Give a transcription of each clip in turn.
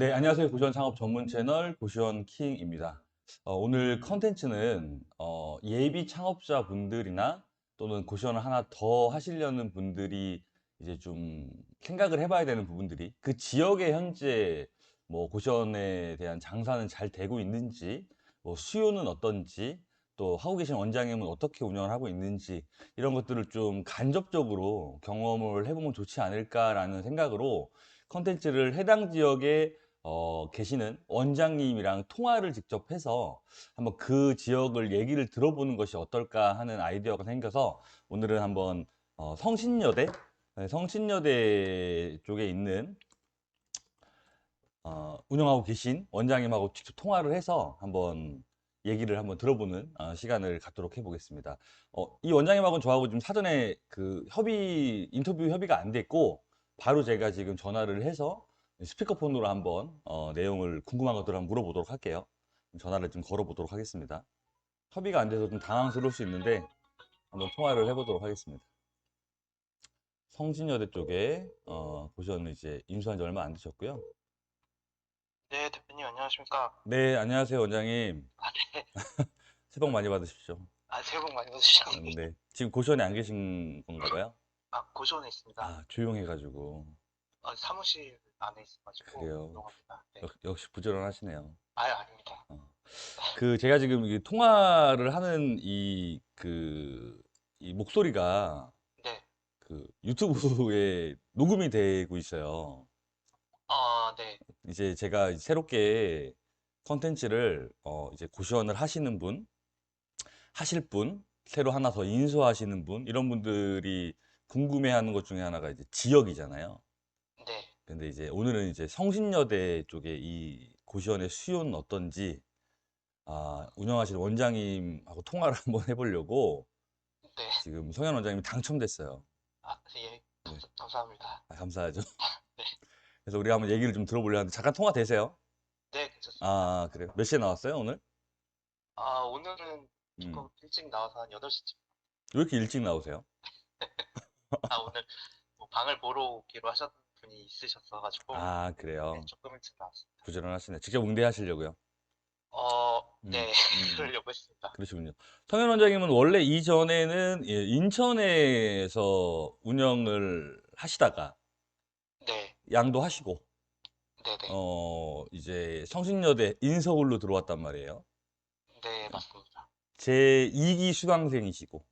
네, 안녕하세요. 고시원 창업 전문 채널 고시원 킹입니다. 오늘 컨텐츠는 예비 창업자 분들이나 또는 고시원을 하나 더 하시려는 분들이 이제 좀 생각을 해봐야 되는 부분들이 그 지역의 현재 뭐 고시원에 대한 장사는 잘 되고 있는지, 뭐 수요는 어떤지, 또 하고 계신 원장님은 어떻게 운영을 하고 있는지 이런 것들을 좀 간접적으로 경험을 해보면 좋지 않을까라는 생각으로 컨텐츠를 해당 지역에 계시는 원장님이랑 통화를 직접 해서 한번 그 지역을 얘기를 들어보는 것이 어떨까 하는 아이디어가 생겨서 오늘은 한번 성신여대, 네, 성신여대 쪽에 있는 운영하고 계신 원장님하고 직접 통화를 해서 한번 얘기를 한번 들어보는 시간을 갖도록 해보겠습니다. 이 원장님하고는 저하고 좀 사전에 그 인터뷰 협의가 안 됐고, 바로 제가 지금 전화를 해서 스피커폰으로 한번 내용을 궁금한 것들을 한번 물어보도록 할게요. 전화를 좀 걸어보도록 하겠습니다. 협의가 안 돼서 좀 당황스러울 수 있는데 한번 통화를 해보도록 하겠습니다. 성신여대 쪽에 보시는 이제 인수한 지 얼마 안 되셨고요. 네, 대표님 안녕하십니까? 네, 안녕하세요, 원장님. 아, 네. 새해 복 많이 받으십시오. 새해 복 많이 받으시죠. 네. 지금 고시원에 안 계신 건가 봐요? 고시원에 있습니다. 아, 조용해가지고. 사무실 안에 있어가지고 그래요. 조용합니다. 네. 역시 부지런하시네요. 아닙니다. 어. 제가 지금 이 통화를 하는 이 목소리가 네. 그 유튜브에 녹음이 되고 있어요. 네. 이제 제가 새롭게 컨텐츠를 이제 고시원을 하시는 분, 하실 분, 새로 하나 더 인수하시는 분, 이런 분들이 궁금해하는 것 중에 하나가 이제 지역이잖아요. 네. 근데 이제 오늘은 이제 성신여대 쪽에 이 고시원의 수요는 어떤지 운영하시는 원장님하고 통화를 한번 해보려고 네. 지금 성현 원장님이 당첨됐어요. 예. 네, 감사합니다. 감사하죠. 네. 그래서 우리가 한번 얘기를 좀 들어보려 하는데 잠깐 통화 되세요? 네, 괜찮습니다. 그래요. 몇 시에 나왔어요, 오늘? 오늘은 음, 조금 일찍 나와서 한 8시쯤. 왜 이렇게 일찍 나오세요? 오늘 뭐 방을 보러 오기로 하셨던 분이 있으셨어가지고, 네, 그래요. 조금 일찍 나왔습니다. 부지런하시네. 직접 응대하시려고요. 음, 네. 음. 그러려고 했습니다. 그러시군요. 성현 원장님은 원래 이전에는 인천에서 운영을 하시다가 네. 양도하시고 네네. 이제 성신여대 인서울로 들어왔단 말이에요. 네, 맞습니다. 제 2기 수강생이시고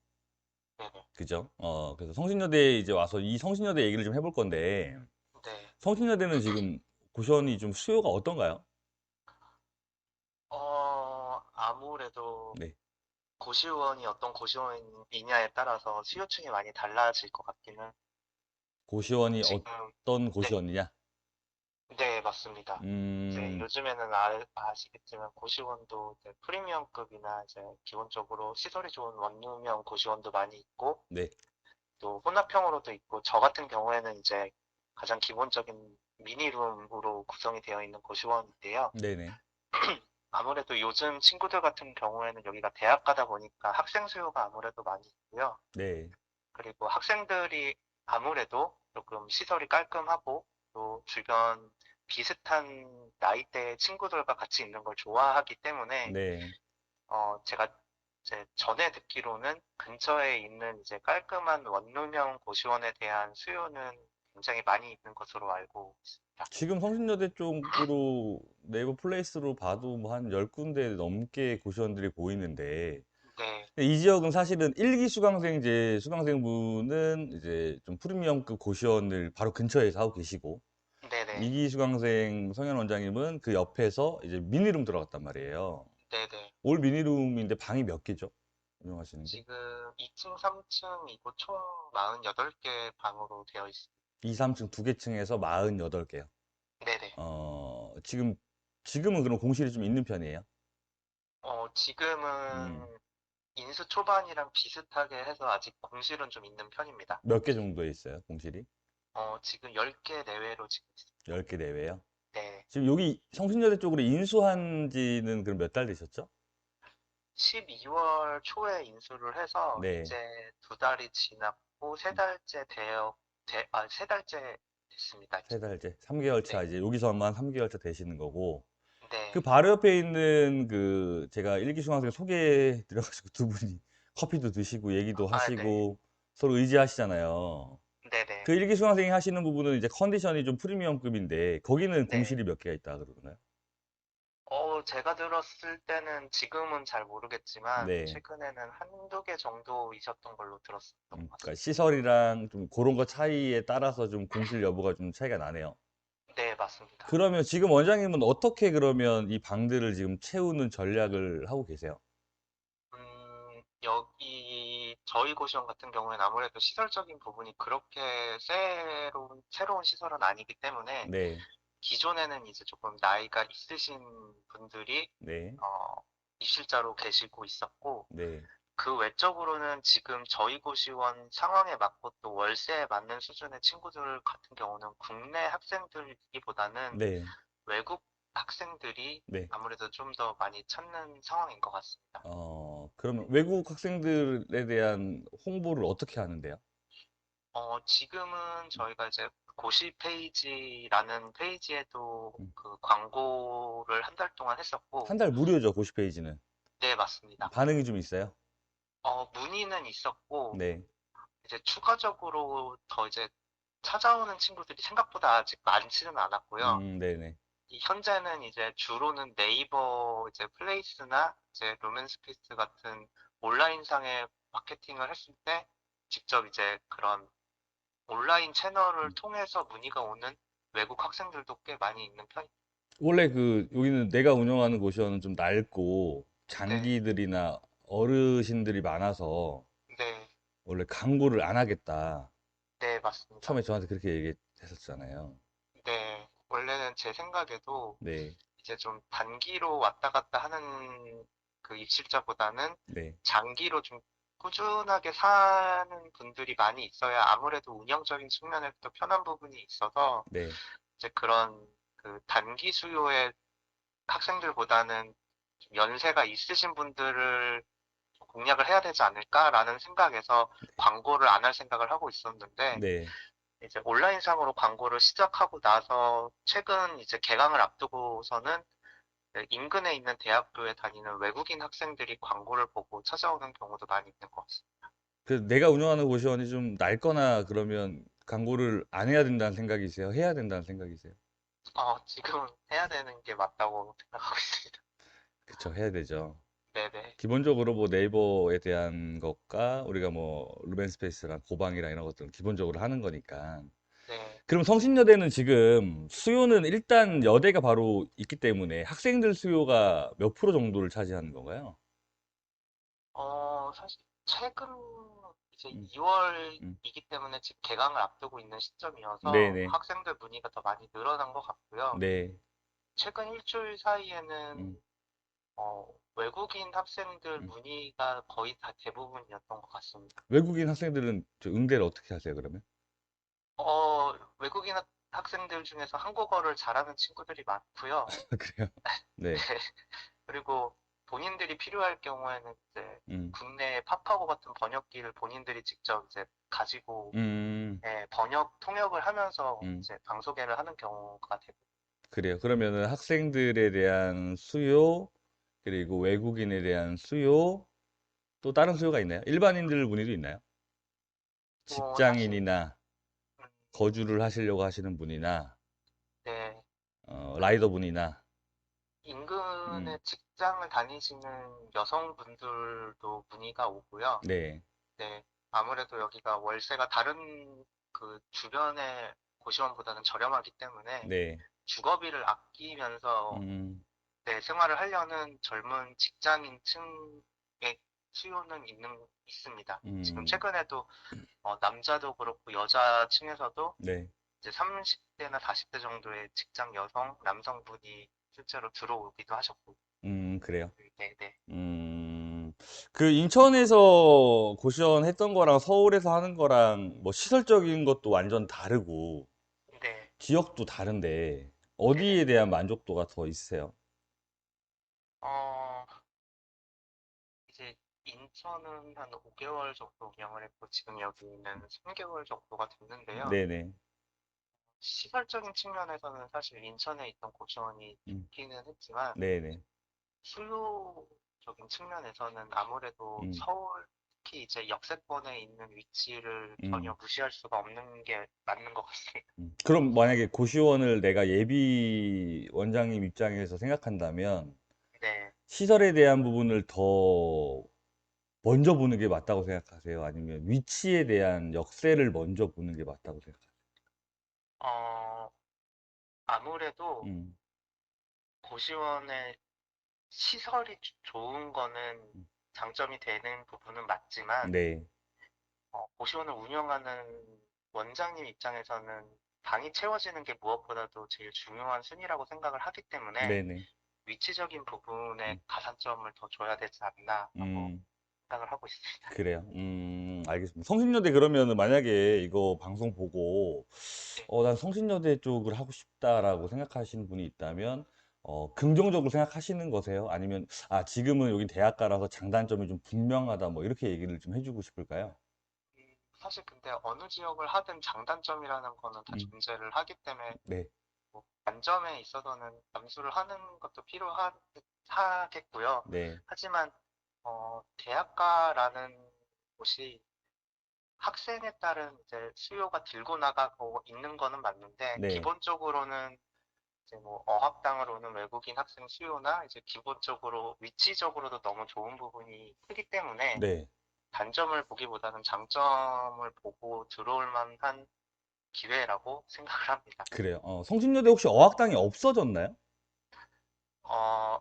네네. 그죠? 그래서 성신여대에 이제 와서 이 성신여대 얘기를 좀 해볼 건데 네. 성신여대는 지금 고시원이 좀 수요가 어떤가요? 아무래도 네. 고시원이 어떤 고시원이냐에 따라서 수요층이 많이 달라질 것 같기는. 고시원이 지금, 어떤 네, 고시원이냐? 네, 맞습니다. 이제 음, 요즘에는 아시겠지만 고시원도 이제 프리미엄급이나 이제 기본적으로 시설이 좋은 원룸형 고시원도 많이 있고, 네. 또 혼합형으로도 있고, 저 같은 경우에는 이제 가장 기본적인 미니룸으로 구성이 되어 있는 고시원인데요. 네네. 아무래도 요즘 친구들 같은 경우에는 여기가 대학가다 보니까 학생 수요가 아무래도 많이 있고요. 네. 그리고 학생들이 아무래도 조금 시설이 깔끔하고 또 주변 비슷한 나이대의 친구들과 같이 있는 걸 좋아하기 때문에 네. 제가 이제 전에 듣기로는 근처에 있는 이제 깔끔한 원룸형 고시원에 대한 수요는 굉장히 많이 있는 것으로 알고 있습니다. 지금 성신여대 쪽으로 네이버 플레이스로 봐도 뭐 한 10군데 넘게 고시원들이 보이는데 네, 이 지역은 사실은 1기 수강생분은 이제 좀 프리미엄급 고시원을 바로 근처에서 하고 계시고 네네, 2기 수강생 성현 원장님은 그 옆에서 이제 미니룸 들어갔단 말이에요. 네네. 올 미니룸인데 방이 몇 개죠? 운영하시는 게? 지금 2층, 3층이고 총 48개 방으로 되어 있습니다. 2, 3층 두 개 층에서 48개요. 네네. 지금은 그럼 공실이 좀 있는 편이에요? 음, 지금은 인수 초반이랑 비슷하게 해서 아직 공실은 좀 있는 편입니다. 몇 개 정도에 있어요, 공실이? 지금 10개 내외로 지금 있습니다. 10개 내외요? 네. 지금 여기 성신여대 쪽으로 인수한 지는 그럼 몇 달 되셨죠? 12월 초에 인수를 해서 네. 이제 2달이 지났고 세 달째 됐습니다. 세 이제. 달째, 3개월 차 네, 이제 여기서만 3개월 차 되시는 거고. 그 네, 바로 옆에 있는 그 제가 일기 중학생 소개해 드려가지고 두 분이 커피도 드시고 얘기도 네, 하시고 서로 의지하시잖아요. 네, 네, 그 일기 중학생이 하시는 부분은 이제 컨디션이 좀 프리미엄급인데 거기는 네. 공실이 몇 개가 있다 그러나요? 제가 들었을 때는 지금은 잘 모르겠지만, 네. 최근에는 한두 개 정도 있었던 걸로 들었었던 것 그러니까 같습니다. 시설이랑 좀 그런 거 차이에 따라서 좀 공실 여부가 좀 차이가 나네요. 네, 맞습니다. 그러면 지금 원장님은 어떻게 그러면 이 방들을 지금 채우는 전략을 하고 계세요? 여기, 저희 고시원 같은 경우에는 아무래도 시설적인 부분이 그렇게 새로운 시설은 아니기 때문에, 네, 기존에는 이제 조금 나이가 있으신 분들이, 네, 어, 입실자로 계시고 있었고, 네, 그 외적으로는 지금 저희 고시원 상황에 맞고 또 월세에 맞는 수준의 친구들 같은 경우는 국내 학생들이기보다는 네, 외국 학생들이 네. 아무래도 좀 더 많이 찾는 상황인 것 같습니다. 그러면 외국 학생들에 대한 홍보를 어떻게 하는데요? 지금은 저희가 이제 고시 페이지라는 페이지에도 음, 그 광고를 한 달 동안 했었고, 한 달 무료죠, 고시 페이지는. 네, 맞습니다. 반응이 좀 있어요? 문의는 있었고, 네, 이제 추가적으로 더 이제 찾아오는 친구들이 생각보다 아직 많지는 않았고요. 네네, 현재는 이제 주로는 네이버 이제 플레이스나 이제 루멘스페이스 같은 온라인상의 마케팅을 했을 때 직접 이제 그런 온라인 채널을 음. 통해서 문의가 오는 외국 학생들도 꽤 많이 있는 편입니다. 원래 그, 여기는 내가 운영하는 고시원은 좀 낡고 네, 장기들이나 어르신들이 많아서 네, 원래 광고를 안 하겠다. 네, 맞습니다. 처음에 저한테 그렇게 얘기했었잖아요. 네, 원래는 제 생각에도 네, 이제 좀 단기로 왔다 갔다 하는 그 입실자보다는 네, 장기로 좀 꾸준하게 사는 분들이 많이 있어야 아무래도 운영적인 측면에서 편한 부분이 있어서 네. 이제 그런 그 단기 수요의 학생들보다는 좀 연세가 있으신 분들을 좀 공략을 해야 되지 않을까라는 생각에서 광고를 안 할 생각을 하고 있었는데 네. 이제 온라인상으로 광고를 시작하고 나서 최근 이제 개강을 앞두고서는 인근에 있는 대학교에 다니는 외국인 학생들이 광고를 보고 찾아오는 경우도 많이 있는 것 같습니다. 그 내가 운영하는 고시원이 좀 낡거나 그러면 광고를 안 해야 된다는 생각이세요? 해야 된다는 생각이세요? 지금은 해야 되는 게 맞다고 생각하고 있습니다. 그쵸, 해야 되죠. 네네. 기본적으로 뭐 네이버에 대한 것과 우리가 뭐 루벤스페이스랑 고방이랑 이런 것들은 기본적으로 하는 거니까. 네. 그럼 성신여대는 지금 수요는 일단 여대가 바로 있기 때문에 학생들 수요가 몇 프로 정도를 차지하는 건가요? 사실 최근 이제 음, 음. 2월이기 때문에 지금 개강을 앞두고 있는 시점이어서 네네. 학생들 문의가 더 많이 늘어난 것 같고요. 네. 최근 일주일 사이에는 음, 외국인 학생들 음. 문의가 거의 다 대부분이었던 것 같습니다. 외국인 학생들은 저 응대를 어떻게 하세요, 그러면? 외국인 학생들 중에서 한국어를 잘하는 친구들이 많고요. 그래요? 네. 그리고 본인들이 필요할 경우에는 이제 음, 국내 파파고 같은 번역기를 본인들이 직접 이제 가지고 음, 통역을 하면서 음. 이제 방소개를 하는 경우가 대부분. 그래요. 그러면은 학생들에 대한 수요, 그리고 외국인에 대한 수요, 또 다른 수요가 있나요? 일반인들 문의도 있나요? 사실 직장인이나 음, 거주를 하시려고 하시는 분이나, 네, 라이더 분이나, 인근에 음, 직장을 다니시는 여성분들도 문의가 오고요. 네, 네, 아무래도 여기가 월세가 다른 그 주변의 고시원보다는 저렴하기 때문에 네, 주거비를 아끼면서 음, 네, 생활을 하려는 젊은 직장인층의 수요는 있습니다. 지금 음, 최근에도 남자도 그렇고 여자층에서도 네, 이제 30대나 40대 정도의 직장 여성, 남성분이 실제로 들어오기도 하셨고, 그래요. 네, 네, 음, 그 인천에서 고시원 했던 거랑 서울에서 하는 거랑 뭐 시설적인 것도 완전 다르고, 네, 지역도 다른데, 네, 네. 어디에 대한 만족도가 더 있으세요? 어, 이제 인천은 한 5개월 정도 운영을 했고, 지금 여기는 3개월 정도가 됐는데요. 네네. 시설적인 측면에서는 사실 인천에 있던 고시원이 음, 좋기는 했지만 네네. 수요적인 측면에서는 아무래도 음, 서울, 특히 이제 역세권에 있는 위치를 전혀 음, 무시할 수가 없는 게 맞는 것 같습니다. 그럼 만약에 고시원을 내가 예비 원장님 입장에서 생각한다면 네. 시설에 대한 부분을 더 먼저 보는 게 맞다고 생각하세요? 아니면 위치에 대한 역세를 먼저 보는 게 맞다고 생각하세요? 어, 아무래도 음, 고시원의 시설이 좋은 거는 음. 장점이 되는 부분은 맞지만, 네, 고시원을 운영하는 원장님 입장에서는 방이 채워지는 게 무엇보다도 제일 중요한 순위라고 생각을 하기 때문에 네네. 위치적인 부분에 음, 가산점을 더 줘야 되지 않나라고 음, 생각을 하고 있습니다. 그래요. 알겠습니다. 성신여대 그러면은 만약에 이거 방송 보고, 네. 난 성신여대 쪽을 하고 싶다라고 생각하시는 분이 있다면, 긍정적으로 생각하시는 거세요? 아니면, 지금은 여기 대학가라서 장단점이 좀 분명하다, 뭐, 이렇게 얘기를 좀 해주고 싶을까요? 사실 근데 어느 지역을 하든 장단점이라는 거는 다 음, 존재를 하기 때문에 네, 뭐 단점에 있어서는 감수를 하는 것도 필요하겠고요. 네, 하지만 대학가라는 곳이 학생에 따른 이제 수요가 들고 나가고 있는 거는 맞는데 네, 기본적으로는 이제 뭐 어학당을 오는 외국인 학생 수요나 이제 기본적으로 위치적으로도 너무 좋은 부분이 크기 때문에 네, 단점을 보기보다는 장점을 보고 들어올 만한 기회라고 생각을 합니다. 그래요. 성신여대 혹시 어학당이 없어졌나요?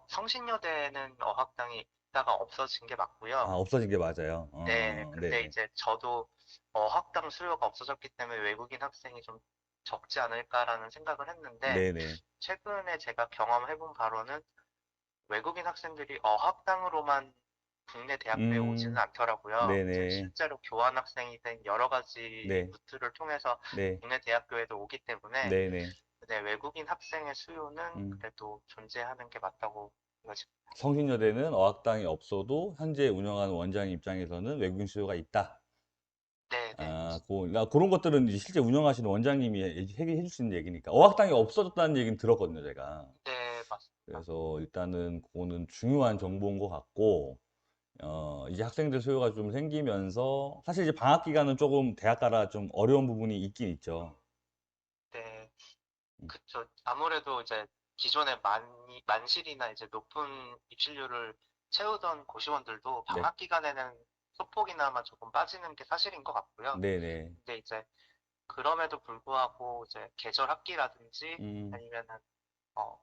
성신여대는 어학당이 있다가 없어진 게 맞고요. 없어진 게 맞아요. 네, 근데 네네. 이제 저도 어학당 수요가 없어졌기 때문에 외국인 학생이 좀 적지 않을까라는 생각을 했는데 네네. 최근에 제가 경험해본 바로는 외국인 학생들이 어학당으로만 국내 대학교에 오지는 음, 않더라고요. 이제 네네. 실제로 교환 학생이든 여러 가지 네, 루트를 통해서 네, 국내 대학교에도 오기 때문에 네네. 네, 외국인 학생의 수요는 음. 그래도 존재하는 게 맞다고 생각합니다. 성신여대는 어학당이 없어도 현재 운영하는 원장 입장에서는 외국인 수요가 있다. 네, 네, 그런 것들은 이제 실제 운영하시는 원장님이 해줄 수 있는 얘기니까. 어학당이 없어졌다는 얘기는 들었거든요, 제가. 네, 맞습니다. 그래서 일단은 그거는 중요한 정보인 것 같고, 이제 학생들 수요가 좀 생기면서, 사실 이제 방학 기간은 조금 대학가라 좀 어려운 부분이 있긴 있죠. 네, 음, 그쵸. 아무래도 이제 기존에 만실이나 이제 높은 입실률을 채우던 고시원들도 네. 방학 기간에는 소폭이나마 조금 빠지는 게 사실인 것 같고요. 네네. 근데 이제 그럼에도 불구하고 이제 계절 학기라든지 음, 아니면은 어,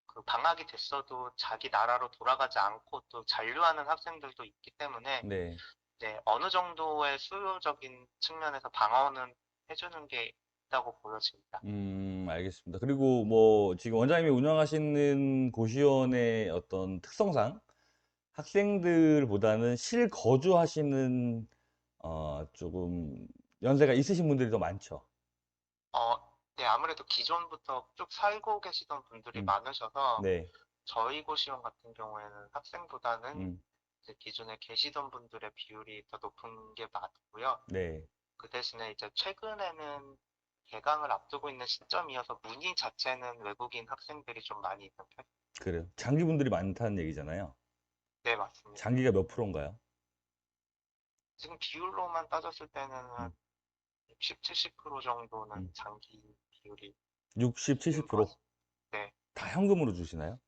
그 방학이 됐어도 자기 나라로 돌아가지 않고 또 잔류하는 학생들도 있기 때문에 네. 이제 어느 정도의 수요적인 측면에서 방어는 해주는 게 있다고 보여집니다. 알겠습니다. 그리고 뭐, 지금 원장님이 운영하시는 고시원의 어떤 특성상 학생들보다는 실거주하시는, 조금 연세가 있으신 분들이 더 많죠. 네, 아무래도 기존부터 쭉 살고 계시던 분들이 음, 많으셔서 네. 저희 고시원 같은 경우에는 학생보다는 음, 이제 기존에 계시던 분들의 비율이 더 높은 게 맞고요. 네. 그 대신에 이제 최근에는 개강을 앞두고 있는 시점이어서 문의 자체는 외국인 학생들이 좀 많이 있는 편. 그래요. 장기분들이 많다는 얘기잖아요. 네, 맞습니다. 장기가 몇 프로인가요? 지금 비율로만 따졌을 때는 한 음, 60, 70% 정도는 음. 장기 비율이 60, 있는 것 70%? 같습니다. 네. 다 현금으로 주시나요?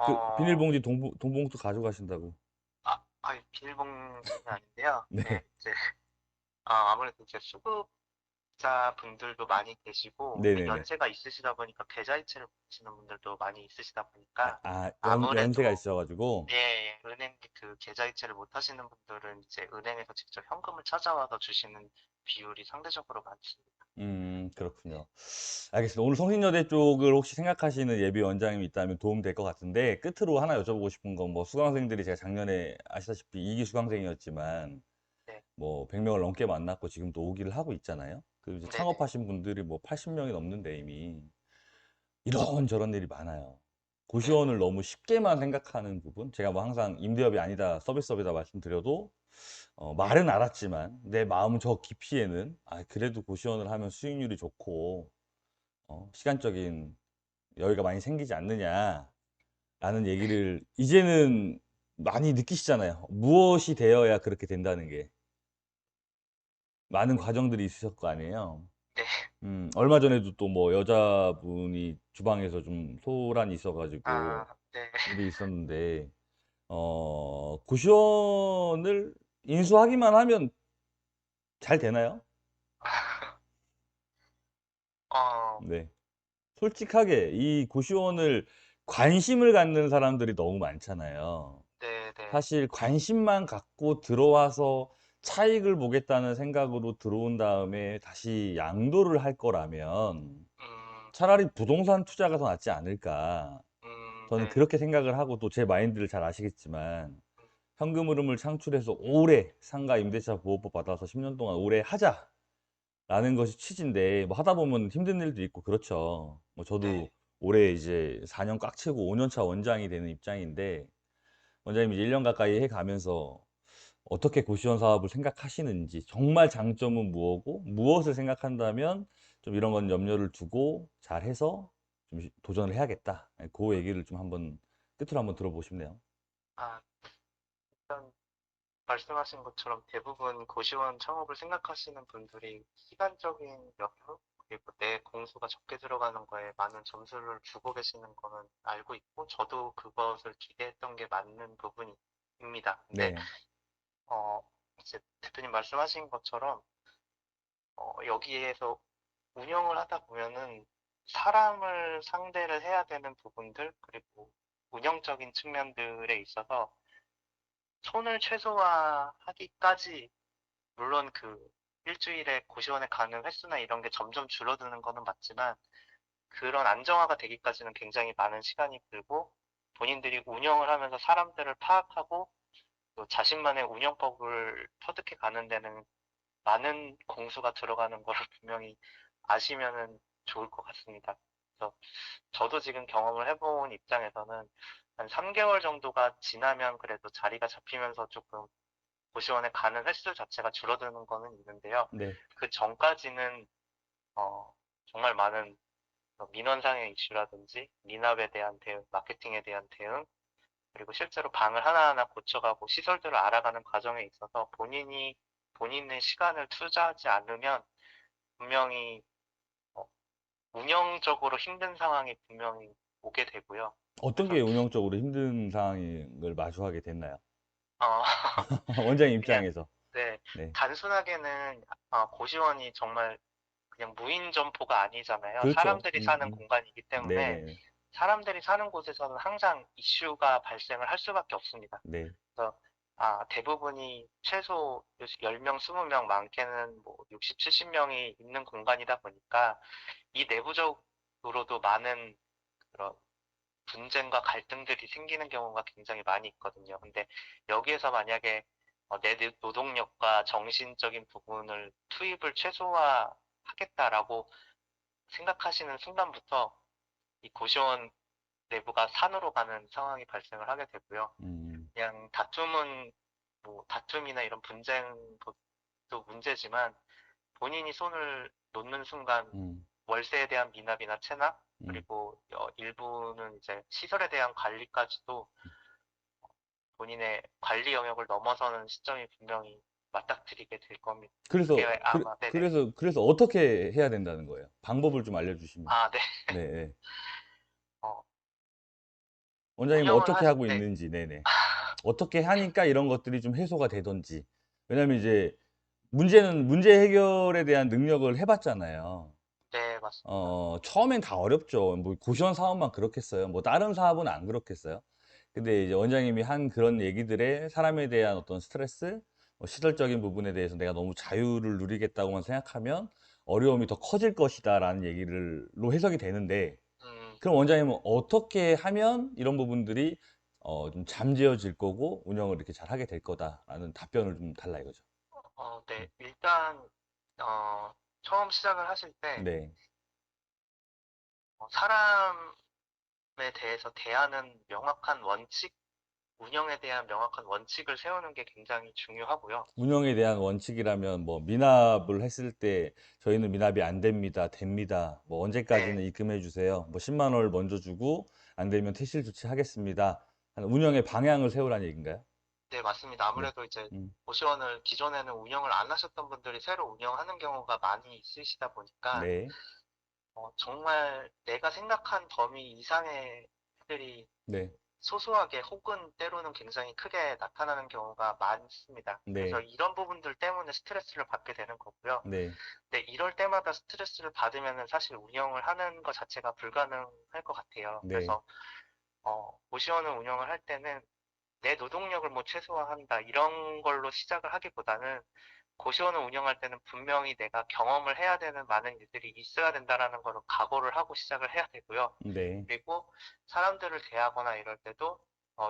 그 어, 비닐봉지 돈봉투 가져가신다고. 아니, 비닐봉지는 아닌데요. 네. 네, 이제, 아무래도 이제 수급자분들도 많이 계시고, 네네네. 연세가 있으시다 보니까 계좌이체를 보시는 분들도 많이 있으시다 보니까, 연세가 아무래도, 있어가지고. 예, 예, 은행 그 계좌이체를 못 하시는 분들은 이제 은행에서 직접 현금을 찾아와서 주시는 비율이 상대적으로 많습니다. 그렇군요. 알겠습니다. 오늘 성신여대 쪽을 혹시 생각하시는 예비 원장님이 있다면 도움 될 것 같은데, 끝으로 하나 여쭤보고 싶은 건 뭐 수강생들이 제가 작년에 아시다시피 2기 수강생이었지만, 네, 뭐 100명을 넘게 만났고 지금 또 5기를 하고 있잖아요. 그리고 이제 네네, 창업하신 분들이 뭐 80명이 넘는데 이미 이런저런 일이 많아요. 네, 고시원을 너무 쉽게만 생각하는 부분, 제가 뭐 항상 임대업이 아니다, 서비스업이다 말씀드려도 말은 알았지만 내 마음 저 깊이에는 그래도 고시원을 하면 수익률이 좋고 시간적인 여유가 많이 생기지 않느냐라는 얘기를 이제는 많이 느끼시잖아요. 무엇이 되어야 그렇게 된다는 게 많은 과정들이 있으셨을 거 아니에요. 네. 얼마 전에도 또 뭐 여자분이 주방에서 좀 소란이 아, 있어가지고 네. 일이 있었는데 고시원을 인수하기만 하면 잘 되나요? 어, 네. 솔직하게 이 고시원을 관심을 갖는 사람들이 너무 많잖아요. 네, 네. 사실 관심만 갖고 들어와서 차익을 보겠다는 생각으로 들어온 다음에 다시 양도를 할 거라면 차라리 부동산 투자가 더 낫지 않을까. 저는 네. 그렇게 생각을 하고 또 제 마인드를 잘 아시겠지만 현금 흐름을 창출해서 오래 상가 임대차 보호법 받아서 10년 동안 오래 하자라는 것이 취지인데 뭐 하다 보면 힘든 일도 있고 그렇죠. 뭐 저도 네. 올해 이제 4년 꽉 채고 5년 차 원장이 되는 입장인데 원장님이 이제 1년 가까이 해 가면서 어떻게 고시원 사업을 생각하시는지 정말 장점은 무엇고 무엇을 생각한다면 좀 이런 건 염려를 두고 잘해서 좀 도전을 해야겠다. 그 얘기를 좀 한번 끝으로 한번 들어보고 싶네요. 아, 일단 말씀하신 것처럼 대부분 고시원 창업을 생각하시는 분들이 시간적인 여유, 그리고 내 공수가 적게 들어가는 거에 많은 점수를 주고 계시는 거는 알고 있고, 저도 그것을 기대했던 게 맞는 부분입니다. 근데, 네, 어, 이제 대표님 말씀하신 것처럼, 여기에서 운영을 하다 보면은 사람을 상대를 해야 되는 부분들, 그리고 운영적인 측면들에 있어서 손을 최소화하기까지 물론 일주일에 고시원에 가는 횟수나 이런 게 점점 줄어드는 거는 맞지만 그런 안정화가 되기까지는 굉장히 많은 시간이 들고 본인들이 운영을 하면서 사람들을 파악하고 또 자신만의 운영법을 터득해 가는 데는 많은 공수가 들어가는 거를 분명히 아시면은 좋을 것 같습니다. 그래서 저도 지금 경험을 해본 입장에서는 한 3개월 정도가 지나면 그래도 자리가 잡히면서 조금 고시원에 가는 횟수 자체가 줄어드는 거는 있는데요. 네. 그 전까지는 정말 많은 민원상의 이슈라든지 미납에 대한 대응, 마케팅에 대한 대응, 그리고 실제로 방을 하나하나 고쳐가고 시설들을 알아가는 과정에 있어서 본인이 본인의 시간을 투자하지 않으면 분명히 어, 운영적으로 힘든 상황이 분명히 오게 되고요. 어떤 게 그래서 운영적으로 힘든 상황을 마주하게 됐나요? 어, 원장님 그냥 입장에서. 네, 네. 단순하게는 고시원이 정말 그냥 무인 점포가 아니잖아요. 그렇죠. 사람들이 사는 공간이기 때문에 네네. 사람들이 사는 곳에서는 항상 이슈가 발생을 할 수밖에 없습니다. 네. 그래서 대부분이 최소 10명, 20명, 많게는 뭐 60, 70명이 있는 공간이다 보니까 이 내부적으로도 많은 그런 분쟁과 갈등들이 생기는 경우가 굉장히 많이 있거든요. 근데 여기에서 만약에 내 노동력과 정신적인 부분을 투입을 최소화하겠다라고 생각하시는 순간부터 이 고시원 내부가 산으로 가는 상황이 발생을 하게 되고요. 음, 그냥 다툼은 뭐 다툼이나 이런 분쟁도 문제지만 본인이 손을 놓는 순간 음, 월세에 대한 미납이나 체납 음. 그리고 일부는 이제 시설에 대한 관리까지도 본인의 관리 영역을 넘어서는 시점이 분명히 맞닥뜨리게 될 겁니다. 그게 그래서, 아마 네네. 그래서 어떻게 해야 된다는 거예요? 방법을 좀 알려주시면. 네. 네, 네. 어, 원장님 운영을 어떻게 하실 하고 때, 있는지, 네네. 어떻게 하니까 이런 것들이 좀 해소가 되던지. 왜냐면 이제 문제 해결에 대한 능력을 해봤잖아요. 네, 맞습니다. 처음엔 다 어렵죠. 뭐 고시원 사업만 그렇겠어요. 뭐 다른 사업은 안 그렇겠어요. 근데 이제 원장님이 한 그런 얘기들에 사람에 대한 어떤 스트레스, 뭐 시설적인 부분에 대해서 내가 너무 자유를 누리겠다고만 생각하면 어려움이 더 커질 것이다라는 얘기를로 해석이 되는데 그럼 네. 원장님은 어떻게 하면 이런 부분들이 좀 잠재워질 거고 운영을 이렇게 잘 하게 될 거다라는 답변을 좀 달라 이거죠. 네. 일단, 처음 시작을 하실 때, 네. 사람에 대해서 대하는 명확한 원칙, 운영에 대한 명확한 원칙을 세우는 게 굉장히 중요하고요. 운영에 대한 원칙이라면 뭐 미납을 했을 때 저희는 미납이 안 됩니다. 됩니다. 뭐 언제까지는 네, 입금해 주세요. 뭐 10만 원을 먼저 주고 안 되면 퇴실 조치하겠습니다. 하는 운영의 방향을 세우라는 얘기인가요? 네, 맞습니다. 네. 아무래도 이제 음, 고시원을 기존에는 운영을 안 하셨던 분들이 새로 운영하는 경우가 많이 있으시다 보니까 네. 정말 내가 생각한 범위 이상의 들이 네. 소소하게 혹은 때로는 굉장히 크게 나타나는 경우가 많습니다. 그래서 네. 이런 부분들 때문에 스트레스를 받게 되는 거고요. 네. 근데 이럴 때마다 스트레스를 받으면 사실 운영을 하는 것 자체가 불가능할 것 같아요. 네. 그래서 고시원을 운영을 할 때는 내 노동력을 뭐 최소화한다 이런 걸로 시작을 하기보다는 고시원을 운영할 때는 분명히 내가 경험을 해야 되는 많은 일들이 있어야 된다라는 거를 각오를 하고 시작을 해야 되고요. 네. 그리고 사람들을 대하거나 이럴 때도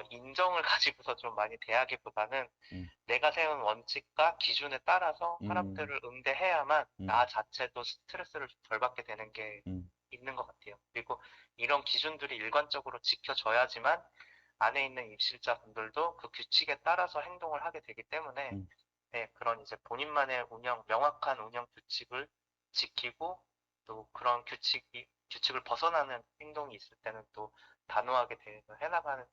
인정을 가지고서 좀 많이 대하기보다는 음, 내가 세운 원칙과 기준에 따라서 음, 사람들을 응대해야만 나 음, 자체도 스트레스를 좀 덜 받게 되는 게 음, 있는 것 같아요. 그리고 이런 기준들이 일관적으로 지켜져야지만 안에 있는 입실자분들도 그 규칙에 따라서 행동을 하게 되기 때문에 음, 네, 그런 이제 본인만의 명확한 운영 규칙을 지키고 또 그런 규칙을 벗어나는 행동이 있을 때는 또 단호하게 대응을 해나가는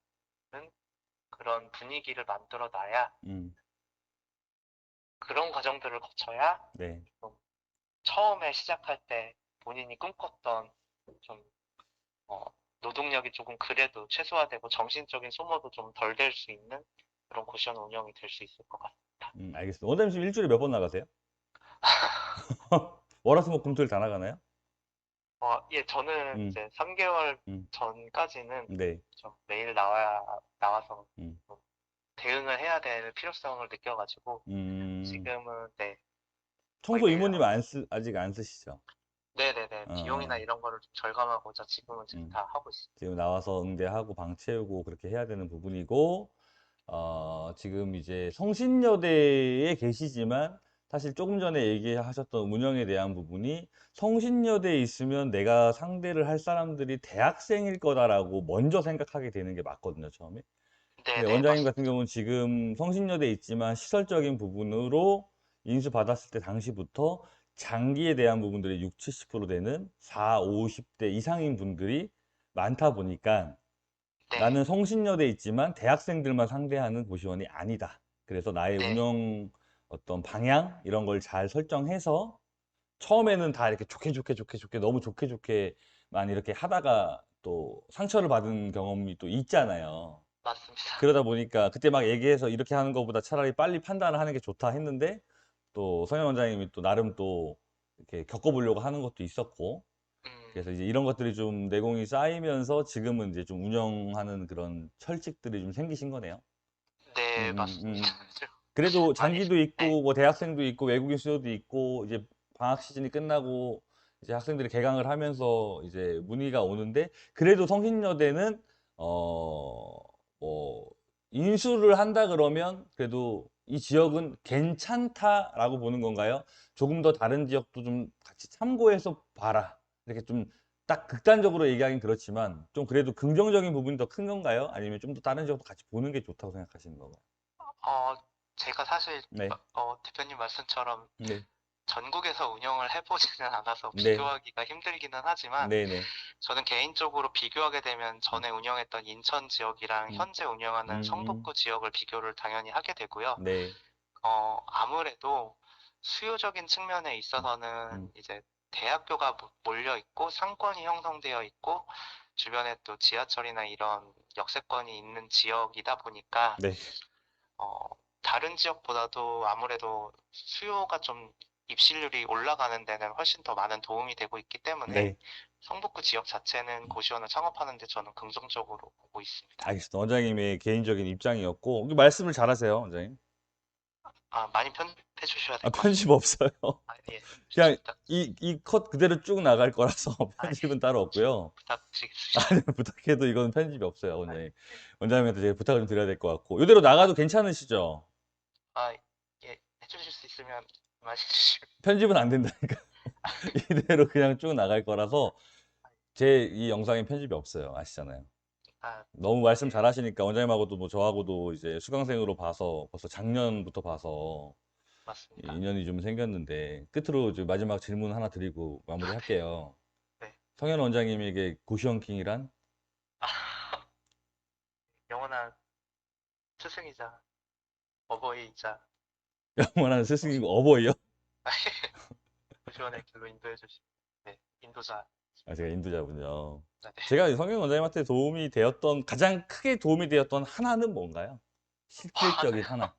그런 분위기를 만들어 놔야 음, 그런 과정들을 거쳐야 네. 좀 처음에 시작할 때 본인이 꿈꿨던 좀 어, 노동력이 조금 그래도 최소화되고 정신적인 소모도 좀 덜 될 수 있는 그런 고시원 운영이 될 수 있을 것 같습니다. 알겠습니다. 원장님 지금 일주일에 몇 번 나가세요? 월화수목금토일 다 나가나요? 예, 저는 음, 이제 3개월 음, 전까지는 네. 좀 매일 나와서 음, 좀 대응을 해야 될 필요성을 느껴가지고 음, 지금은 네, 거의 청소 매일 이모님 나와요. 아직 안 쓰시죠? 네네네. 비용이나 어, 이런 거를 좀 절감하고자 지금은 지금 음. 다 하고 있습니다. 지금 나와서 응대하고 방 채우고 그렇게 해야 되는 부분이고, 지금 이제 성신여대에 계시지만 사실 조금 전에 얘기하셨던 운영에 대한 부분이 성신여대에 있으면 내가 상대를 할 사람들이 대학생일 거다라고 먼저 생각하게 되는 게 맞거든요, 처음에. 근데 네네, 원장님 같은 맞습니다. 경우는 지금 성신여대에 있지만 시설적인 부분으로 인수받았을 때 당시부터 장기에 대한 부분들이 6, 70% 되는 4, 50대 이상인 분들이 많다 보니까 네, 나는 성신여대에 있지만 대학생들만 상대하는 고시원이 아니다. 그래서 나의 네, 운영 어떤 방향 이런 걸 잘 설정해서 처음에는 다 이렇게 좋게 너무 좋게만 이렇게 하다가 또 상처를 받은 경험이 또 있잖아요. 맞습니다. 그러다 보니까 그때 막 얘기해서 이렇게 하는 것보다 차라리 빨리 판단을 하는 게 좋다 했는데 또 성현 원장님이 또 나름 또 이렇게 겪어보려고 하는 것도 있었고 그래서 이제 이런 것들이 좀 내공이 쌓이면서 지금은 이제 좀 운영하는 그런 철칙들이 좀 생기신 거네요. 음, 네, 음, 음, 맞습니다. 음. 그래도 많이, 장기도 네, 있고 뭐 대학생도 있고 외국인 수요도 있고 이제 방학 시즌이 끝나고 이제 학생들이 개강을 하면서 이제 문의가 오는데 그래도 성신여대는 뭐 인수를 한다 그러면 그래도 이 지역은 괜찮다라고 보는 건가요? 조금 더 다른 지역도 좀 같이 참고해서 봐라. 이렇게 좀 딱 극단적으로 얘기하긴 그렇지만 좀 그래도 긍정적인 부분이 더 큰 건가요? 아니면 좀 더 다른 지역도 같이 보는 게 좋다고 생각하시는 건가요? 어, 제가 사실, 네. 대표님 말씀처럼 네. 전국에서 운영을 해보지는 않아서 네. 비교하기가 힘들기는 하지만, 네네. 저는 개인적으로 비교하게 되면 음, 전에 운영했던 인천 지역이랑 음, 현재 운영하는 음, 성북구 지역을 비교를 당연히 하게 되고요. 네. 아무래도 수요적인 측면에 음, 있어서는 음, 이제 대학교가 몰려 있고 상권이 형성되어 있고 주변에 또 지하철이나 이런 역세권이 있는 지역이다 보니까 네. 어, 다른 지역보다도 아무래도 수요가 좀 입실률이 올라가는 데는 훨씬 더 많은 도움이 되고 있기 때문에 네. 성북구 지역 자체는 음, 고시원을 창업하는 데 저는 긍정적으로 보고 있습니다. 알겠습니다. 원장님의 개인적인 입장이었고, 말씀을 잘하세요, 원장님. 많이 편집해 주셔야 될 것 편집 같습니다. 없어요. 예, 그냥 부탁, 이 컷 그대로 쭉 나갈 거라서 예, 편집은 따로 없고요. 부탁드리겠습니다. 아니, 부탁해도 이건 편집이 없어요, 원장님. 원장님한테 제가 부탁을 좀 드려야 될 것 같고. 이대로 나가도 괜찮으시죠? 아, 예, 해주실 수 있으면 말씀해 주시면. 편집은 안 된다니까. 이대로 그냥 쭉 나갈 거라서 제 이 영상에 편집이 없어요. 아시잖아요. 아, 너무 말씀 네, 잘하시니까 원장님하고도 뭐 저하고도 이제 수강생으로 봐서 벌써 작년부터 봐서 맞습니다. 인연이 좀 생겼는데 끝으로 이제 마지막 질문 하나 드리고 마무리할게요. 네. 성현 원장님에게 고시원킹이란? 아, 영원한 스승이자 어버이이자 영원한 스승이고 어버이요? 고시원의 길로 인도해 주신 네, 인도자. 아, 제가 인도자군요. 네. 제가 성현 원장님한테 도움이 되었던, 가장 크게 도움이 되었던 하나는 뭔가요? 실질적인 하나요?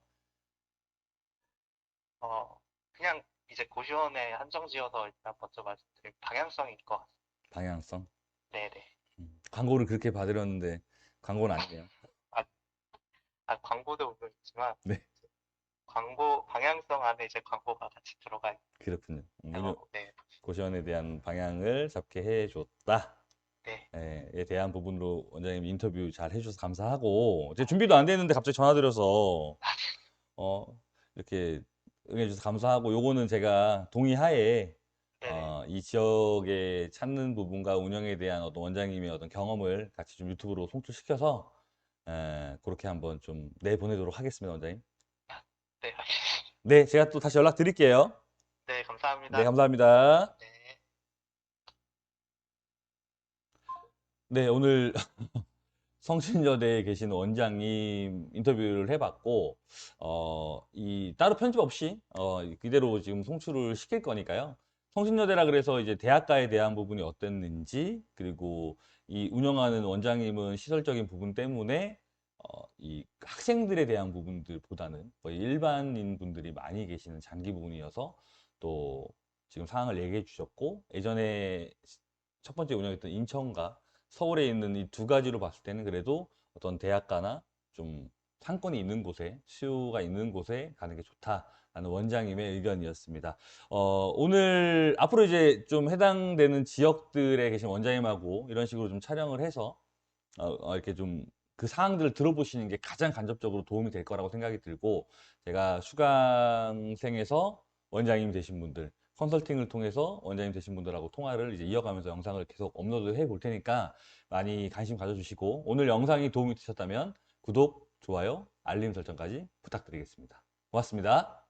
하나. 그냥 이제 고시원에 한정 지어서 일단 먼저 말씀드린 방향성인 것 같습니다. 방향성. 네네. 광고를 그렇게 받으렸는데 광고는 아니네요. 아, 광고도 물론 있지만 네, 광고 방향성 안에 이제 광고가 같이 들어가 그렇군요. 있다고. 네, 고시원에 대한 방향을 잡게 해줬다. 네. 예, 에 대한 부분으로 원장님 인터뷰 잘 해주셔서 감사하고, 제 준비도 안 됐는데 갑자기 전화드려서, 어, 이렇게 응해주셔서 감사하고, 요거는 제가 동의하에, 네네. 이 지역에 찾는 부분과 운영에 대한 어떤 원장님의 어떤 경험을 같이 좀 유튜브로 송출시켜서, 그렇게 한번 좀 내보내도록 하겠습니다, 원장님. 네, 알겠습니다. 네, 제가 또 다시 연락드릴게요. 네, 네, 감사합니다. 감사합니다. 네. 네, 오늘 성신여대에 계신 원장님 인터뷰를 해봤고, 따로 편집 없이, 그대로 지금 송출을 시킬 거니까요. 성신여대라 그래서 이제 대학가에 대한 부분이 어땠는지, 그리고 이 운영하는 원장님은 시설적인 부분 때문에, 이 학생들에 대한 부분들보다는 거의 일반인 분들이 많이 계시는 장기 부분이어서 또 지금 상황을 얘기해 주셨고, 예전에 첫 번째 운영했던 인천과 서울에 있는 이 두 가지로 봤을 때는 그래도 어떤 대학가나 좀 상권이 있는 곳에, 수요가 있는 곳에 가는 게 좋다라는 원장님의 의견이었습니다. 오늘 앞으로 이제 좀 해당되는 지역들에 계신 원장님하고 이런 식으로 좀 촬영을 해서 이렇게 좀 그 사항들을 들어보시는 게 가장 간접적으로 도움이 될 거라고 생각이 들고, 제가 수강생에서 원장님 되신 분들, 컨설팅을 통해서 원장님 되신 분들하고 통화를 이제 이어가면서 영상을 계속 업로드 해 볼 테니까 많이 관심 가져주시고, 오늘 영상이 도움이 되셨다면 구독, 좋아요, 알림 설정까지 부탁드리겠습니다. 고맙습니다.